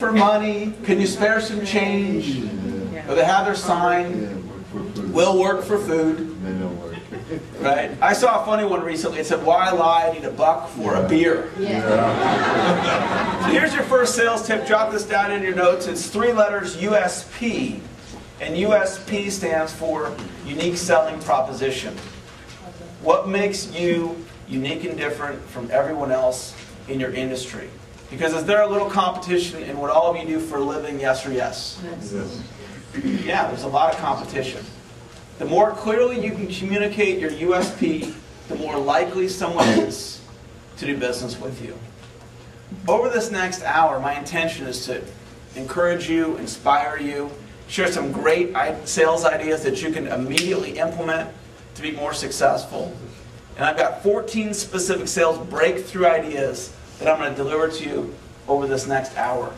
for money? Can you spare some change? Or they have their sign, will work for food. They don't work. Right? I saw a funny one recently. It said, why lie? I need $1 for a beer. So here's your first sales tip. Jot this down in your notes. It's 3 letters, USP. And USP stands for unique selling proposition. What makes you unique and different from everyone else in your industry? Because is there a little competition in what all of you do for a living, yes or yes? Yes. Yeah, there's a lot of competition. The more clearly you can communicate your USP, the more likely someone is to do business with you. Over this next hour, my intention is to encourage you, inspire you, share some great sales ideas that you can immediately implement to be more successful. And I've got 14 specific sales breakthrough ideas that I'm going to deliver to you over this next hour.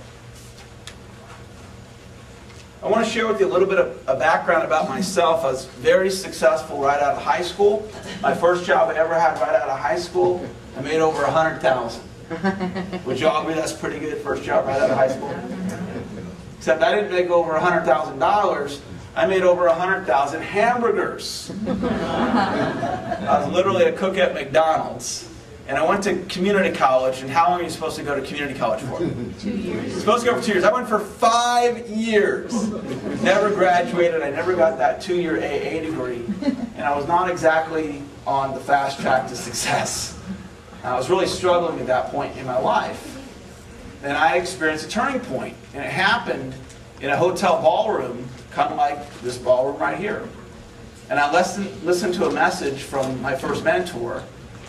I want to share with you a little bit of a background about myself. I was very successful right out of high school. My first job I ever had right out of high school, I made over $100,000. Would you all agree that's pretty good, first job right out of high school? Except I didn't make over $100,000. I made over 100,000 hamburgers. I was literally a cook at McDonald's. And I went to community college, and how long are you supposed to go to community college for? 2 years. You're supposed to go for 2 years. I went for 5 years. Never graduated. I never got that 2-year AA degree. And I was not exactly on the fast track to success. I was really struggling at that point in my life. And I experienced a turning point. And it happened in a hotel ballroom, kind of like this ballroom right here. And I listened to a message from my first mentor.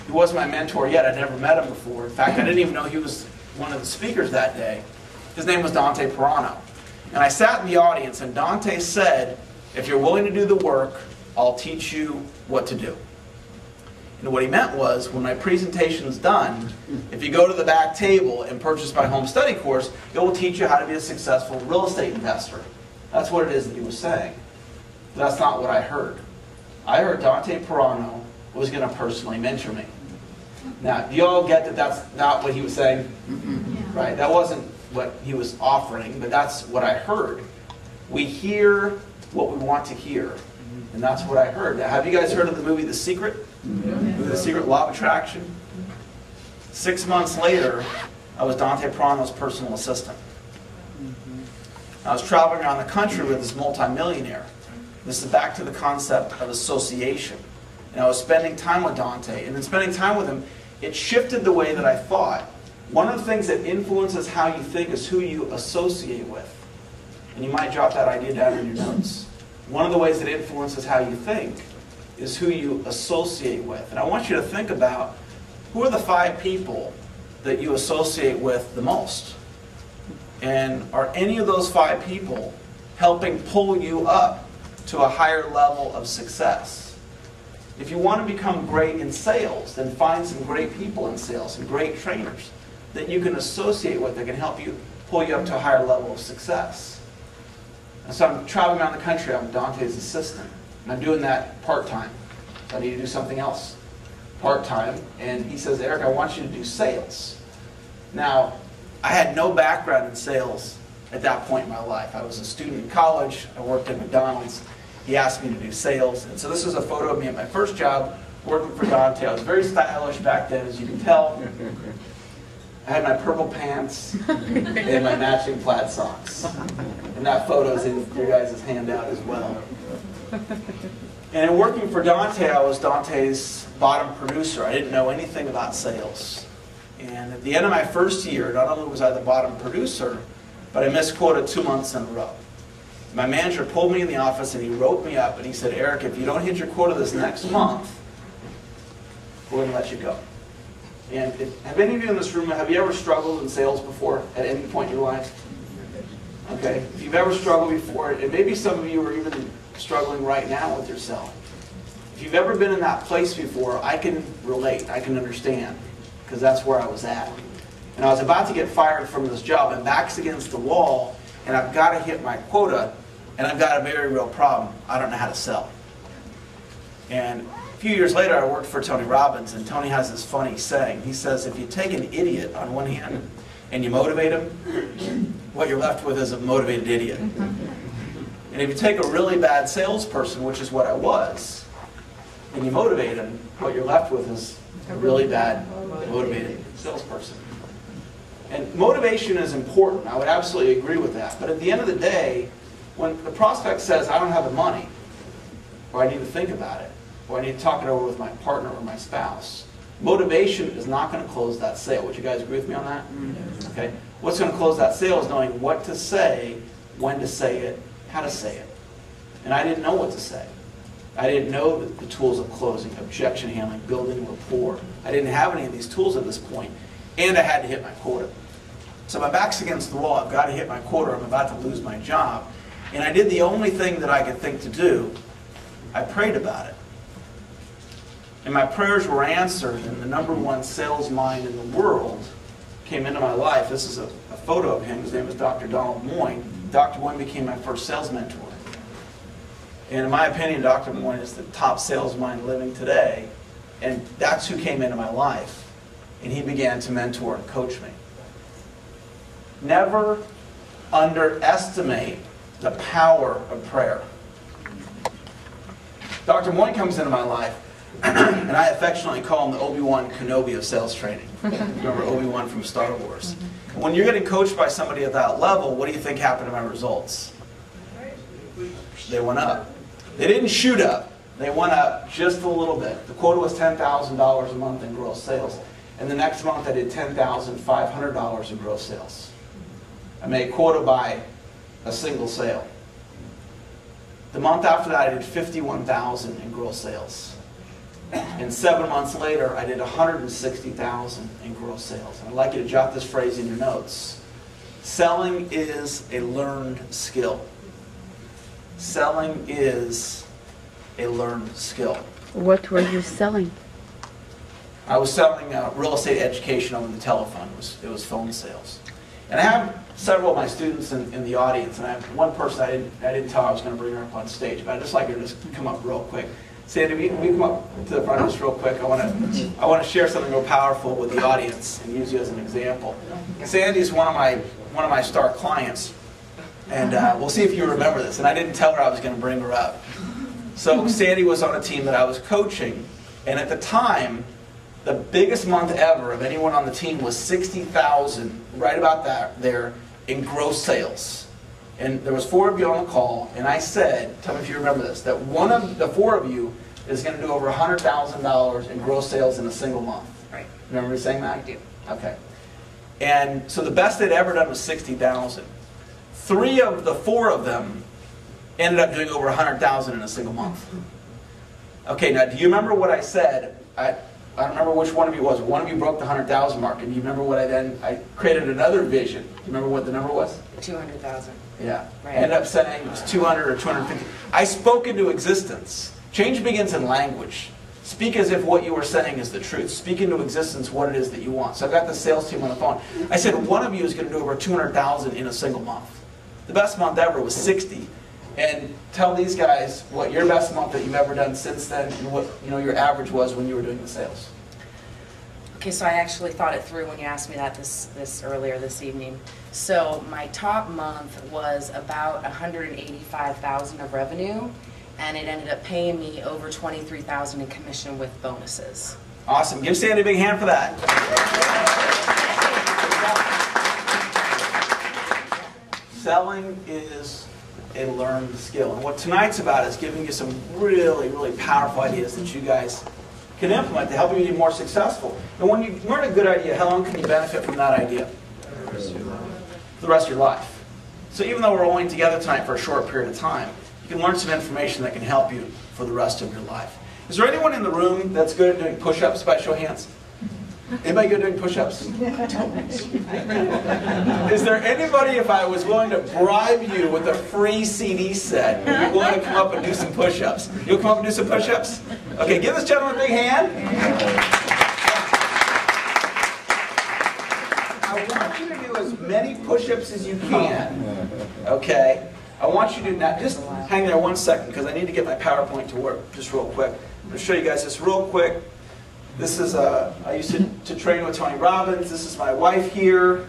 He wasn't my mentor yet. I'd never met him before. In fact, I didn't even know he was one of the speakers that day. His name was Dante Pirano. And I sat in the audience, and Dante said, if you're willing to do the work, I'll teach you what to do. And what he meant was, when my presentation's done, if you go to the back table and purchase my home study course, it will teach you how to be a successful real estate investor. That's what it is that he was saying. But that's not what I heard. I heard Dante Pirano was going to personally mentor me. Now, do you all get that that's not what he was saying? Right? That wasn't what he was offering, but that's what I heard. We hear what we want to hear. And that's what I heard. Now, have you guys heard of the movie The Secret? The Secret, Law of Attraction? 6 months later, I was Dante Pirano's personal assistant. I was traveling around the country with this multimillionaire. This is back to the concept of association. And I was spending time with Dante, and in spending time with him, it shifted the way that I thought. One of the things that influences how you think is who you associate with. And you might jot that idea down in your notes. One of the ways that influences how you think is who you associate with. And I want you to think about, who are the 5 people that you associate with the most? And are any of those 5 people helping pull you up to a higher level of success? If you want to become great in sales, then find some great people in sales, some great trainers that you can associate with that can help you pull you up to a higher level of success. And so I'm traveling around the country. I'm Dante's assistant. And I'm doing that part-time. So I need to do something else part-time. And he says, Eric, I want you to do sales. Now, I had no background in sales at that point in my life. I was a student in college. I worked at McDonald's. He asked me to do sales. And so this is a photo of me at my first job working for Dante. I was very stylish back then, as you can tell. I had my purple pants and my matching plaid socks. And that photo's in your guys' handout as well. And in working for Dante, I was Dante's bottom producer. I didn't know anything about sales. And at the end of my first year, not only was I the bottom producer, but I missed quota 2 months in a row. My manager pulled me in the office and he wrote me up and he said, Eric, if you don't hit your quota this next month, we're going to let you go. And have any of you in this room, have you ever struggled in sales before at any point in your life? Okay, if you've ever struggled before, and maybe some of you are even struggling right now with yourself. If you've ever been in that place before, I can relate, I can understand, because that's where I was at. And I was about to get fired from this job, and back's against the wall, and I've got to hit my quota, and I've got a very real problem. I don't know how to sell. And a few years later, I worked for Tony Robbins, and Tony has this funny saying. He says, if you take an idiot on one hand and you motivate them, what you're left with is a motivated idiot. And if you take a really bad salesperson, which is what I was, and you motivate them, what you're left with is a really bad motivated salesperson. And motivation is important. I would absolutely agree with that. But at the end of the day, when the prospect says, I don't have the money, or I need to think about it, or I need to talk it over with my partner or my spouse, motivation is not going to close that sale. Would you guys agree with me on that? Okay. What's going to close that sale is knowing what to say, when to say it, how to say it. And I didn't know what to say. I didn't know the tools of closing, objection handling, building rapport. I didn't have any of these tools at this point, and I had to hit my quota. So my back's against the wall. I've got to hit my quota. I'm about to lose my job. And I did the only thing that I could think to do. I prayed about it. And my prayers were answered, and the #1 sales mind in the world came into my life. This is a photo of him. His name is Dr. Donald Moyne. Dr. Moyne became my first sales mentor. And in my opinion, Dr. Moyne is the top sales mind living today. And that's who came into my life. And he began to mentor and coach me. Never underestimate the power of prayer. Dr. Moyne comes into my life, and I affectionately call him the Obi-Wan Kenobi of sales training. Remember Obi-Wan from Star Wars? When you're getting coached by somebody at that level, what do you think happened to my results? They went up. They didn't shoot up. They went up just a little bit. The quota was $10,000 a month in gross sales. And the next month I did $10,500 in gross sales. I made quota by a single sale. The month after that I did $51,000 in gross sales. And 7 months later I did $160,000 in gross sales. And I'd like you to jot this phrase in your notes. Selling is a learned skill. Selling is a learned skill. What were you selling? I was selling real estate education over the telephone. It was phone sales. And I have several of my students in the audience, and I have one person I didn't tell I was going to bring her up on stage, but I'd just like her to just come up real quick. Sandy, will you come up to the front just real quick? I want to share something real powerful with the audience and use you as an example. Sandy is one of my star clients, and we'll see if you remember this. And I didn't tell her I was going to bring her up. So Sandy was on a team that I was coaching, and at the time, the biggest month ever of anyone on the team was $60,000, right about that there, in gross sales. And there was 4 of you on the call, and I said, tell me if you remember this, that one of the 4 of you is going to do over $100,000 in gross sales in a single month. Right. Remember me saying that? I do. Okay. And so the best they'd ever done was $60,000. 3 of the 4 of them ended up doing over $100,000 in a single month. Okay, now do you remember what I said? I don't remember which one of you it was. One of you broke the 100,000 mark, and do you remember what I created another vision. Do you remember what the number was? 200,000. Yeah. Right. I ended up saying it was 200 or 250. I spoke into existence. Change begins in language. Speak as if what you are saying is the truth. Speak into existence what it is that you want. So I've got the sales team on the phone. I said one of you is going to do over 200,000 in a single month. The best month ever was 60. And tell these guys what your best month that you've ever done since then, and what your average was when you were doing the sales. Okay, so I actually thought it through when you asked me that this earlier this evening. So my top month was about $185,000 of revenue, and it ended up paying me over $23,000 in commission with bonuses. Awesome. Give Sandy a big hand for that. Selling is a learned skill. And what tonight's about is giving you some really, really powerful ideas that you guys can implement to help you be more successful. And when you learn a good idea, how long can you benefit from that idea? For the rest of your life. So even though we're only together tonight for a short period of time, you can learn some information that can help you for the rest of your life. Is there anyone in the room that's good at doing push-ups by show of hands? Anybody good at doing push-ups? Is there anybody, if I was willing to bribe you with a free CD set, you're willing to come up and do some push-ups? You'll come up and do some push-ups? Okay, give this gentleman a big hand. I want you to do as many push-ups as you can. Okay? I want you to not just hang there 1 second because I need to get my PowerPoint to work just real quick. I'm going to show you guys this real quick. This is I used to train with Tony Robbins. This is my wife here.